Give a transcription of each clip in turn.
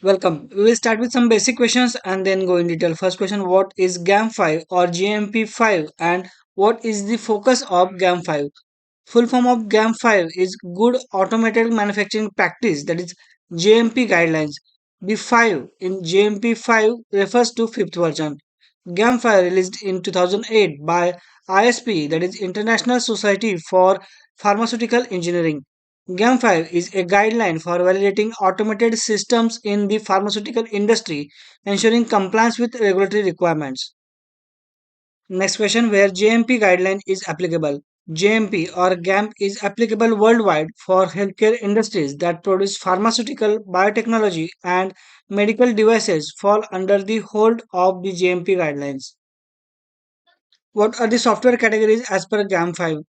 Welcome. We will start with some basic questions and then go in detail. First question: what is GAMP5 or GMP5 and what is the focus of GAMP5? Full form of GAMP5 is Good Automated Manufacturing Practice, that is GMP guidelines. The 5 in GMP5 refers to fifth version. GAMP5 released in 2008 by ISP, that is International Society for Pharmaceutical Engineering. GAMP5 is a guideline for validating automated systems in the pharmaceutical industry, ensuring compliance with regulatory requirements. Next question: where JMP guideline is applicable. JMP or GAMP is applicable worldwide for healthcare industries that produce pharmaceutical, biotechnology, and medical devices fall under the hold of the JMP guidelines. What are the software categories as per GAM5?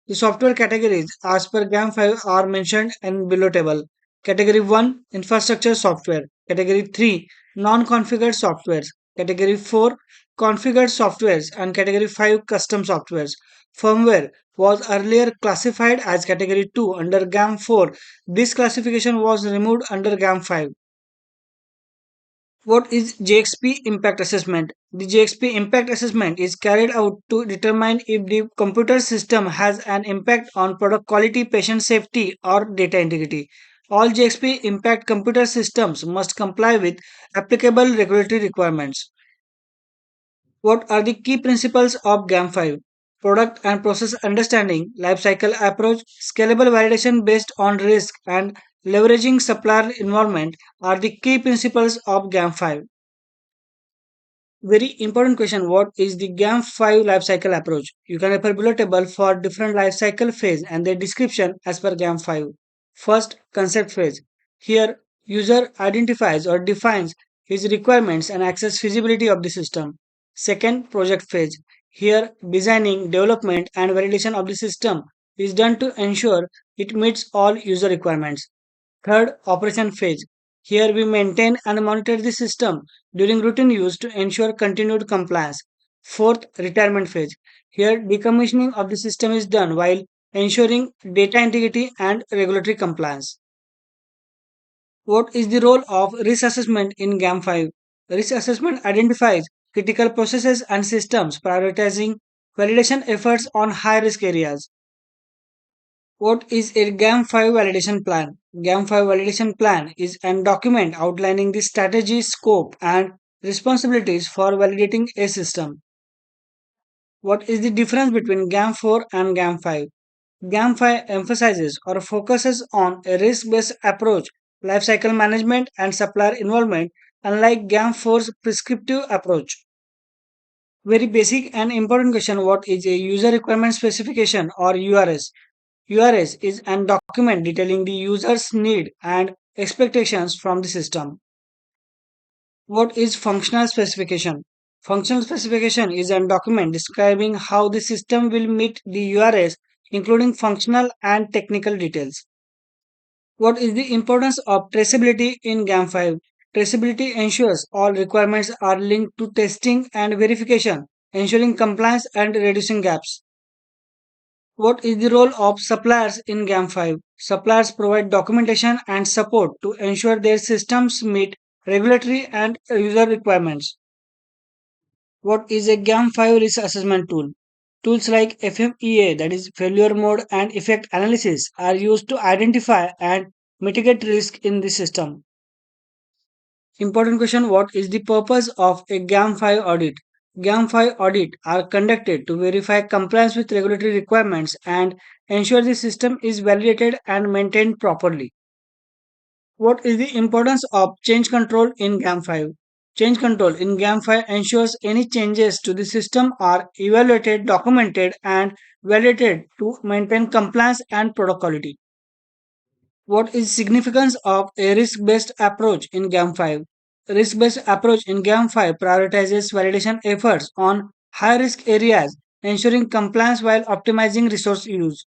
The software categories as per GAM5 are mentioned in below table. Category 1 infrastructure software. Category 3 non-configured softwares. Category 4 configured softwares and category 5 custom softwares. Firmware was earlier classified as category 2 under GAM4. This classification was removed under GAM5. What is JXP impact assessment? The JXP impact assessment is carried out to determine if the computer system has an impact on product quality, patient safety, or data integrity. All JXP impact computer systems must comply with applicable regulatory requirements. What are the key principles of GAM5? Product and process understanding, lifecycle approach, scalable validation based on risk, and leveraging supplier involvement are the key principles of GAM5. Very important question: what is the GAMP5 lifecycle approach? You can refer below table for different lifecycle phase and their description as per GAMP5. First, concept phase. Here, user identifies or defines his requirements and access feasibility of the system. Second, project phase. Here, designing, development, and validation of the system is done to ensure it meets all user requirements. Third, operation phase. Here we maintain and monitor the system during routine use to ensure continued compliance. Fourth, retirement phase. Here decommissioning of the system is done while ensuring data integrity and regulatory compliance. What is the role of risk assessment in GAM5? Risk assessment identifies critical processes and systems, prioritizing validation efforts on high risk areas. What is a GAM5 validation plan? GAM5 validation plan is a document outlining the strategy, scope, and responsibilities for validating a system. What is the difference between GAM4 and GAM5? GAM5 emphasizes or focuses on a risk based approach, lifecycle management, and supplier involvement, unlike GAM4's prescriptive approach. Very basic and important question: what is a user requirement specification or URS? URS is a document detailing the user's need and expectations from the system. What is functional specification? Functional specification is a document describing how the system will meet the URS, including functional and technical details. What is the importance of traceability in GAM5? Traceability ensures all requirements are linked to testing and verification, ensuring compliance and reducing gaps. What is the role of suppliers in GAM5? Suppliers provide documentation and support to ensure their systems meet regulatory and user requirements. What is a GAM5 risk assessment tool? Tools like FMEA, that is failure mode and effect analysis, are used to identify and mitigate risk in the system. Important question: what is the purpose of a GAM5 audit? GAM5 audit are conducted to verify compliance with regulatory requirements and ensure the system is validated and maintained properly. What is the importance of change control in GAM5? Change control in GAM5 ensures any changes to the system are evaluated, documented, and validated to maintain compliance and product quality. What is significance of a risk-based approach in GAM5? Risk-based approach in GAM5 prioritizes validation efforts on high-risk areas, ensuring compliance while optimizing resource use.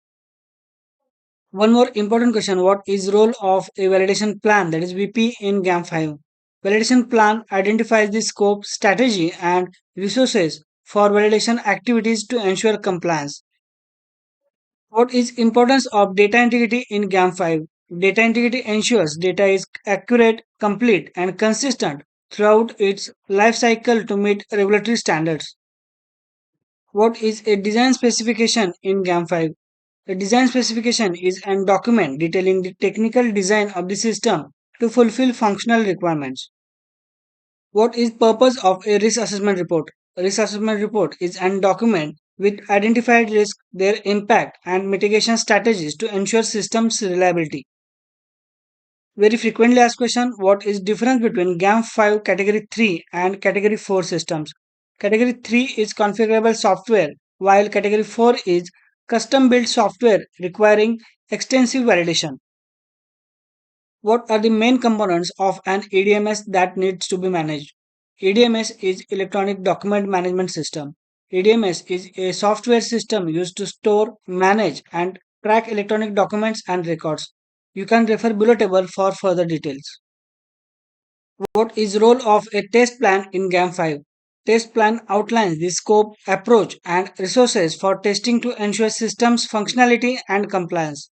One more important question: what is role of a validation plan, that is VP, in GAM5? Validation plan identifies the scope, strategy, and resources for validation activities to ensure compliance. What is importance of data integrity in GAM5? Data integrity ensures data is accurate, complete, and consistent throughout its life cycle to meet regulatory standards. What is a design specification in GAM5? A design specification is a document detailing the technical design of the system to fulfill functional requirements. What is purpose of a risk assessment report? A risk assessment report is a document with identified risk, their impact, and mitigation strategies to ensure systems reliability. Very frequently asked question: what is difference between GAMP5 category 3 and category 4 systems? Category 3 is configurable software, while category 4 is custom built software requiring extensive validation. What are the main components of an EDMS that needs to be managed? EDMS is Electronic Document Management System. EDMS is a software system used to store, manage, and track electronic documents and records. You can refer below table for further details. What is role of a test plan in GAM5? Test plan outlines the scope, approach, and resources for testing to ensure systems functionality and compliance.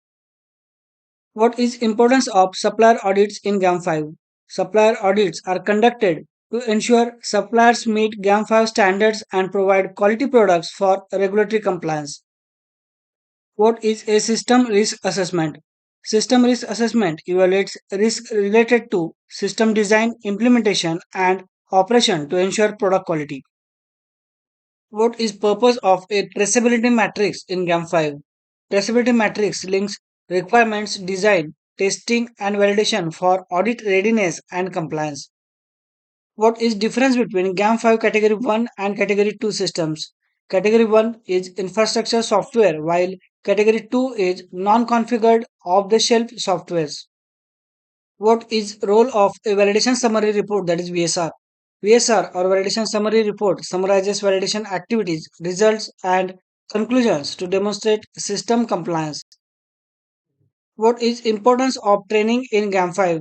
What is importance of supplier audits in GAM5? Supplier audits are conducted to ensure suppliers meet GAM5 standards and provide quality products for regulatory compliance. What is a system risk assessment? System risk assessment evaluates risk related to system design, implementation, and operation to ensure product quality. What is purpose of a traceability matrix in GAM5? Traceability matrix links requirements, design, testing, and validation for audit readiness and compliance. What is difference between GAM5 category 1 and category 2 systems? Category 1 is infrastructure software while category 2 is non-configured off-the-shelf softwares. What is role of a validation summary report, that is VSR? VSR or validation summary report summarizes validation activities, results and conclusions to demonstrate system compliance. What is importance of training in GAM5?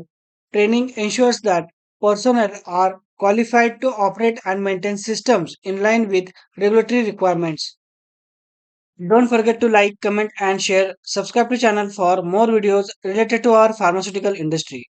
Training ensures that personnel are qualified to operate and maintain systems in line with regulatory requirements. Don't forget to like, comment and share. Subscribe to channel for more videos related to our pharmaceutical industry.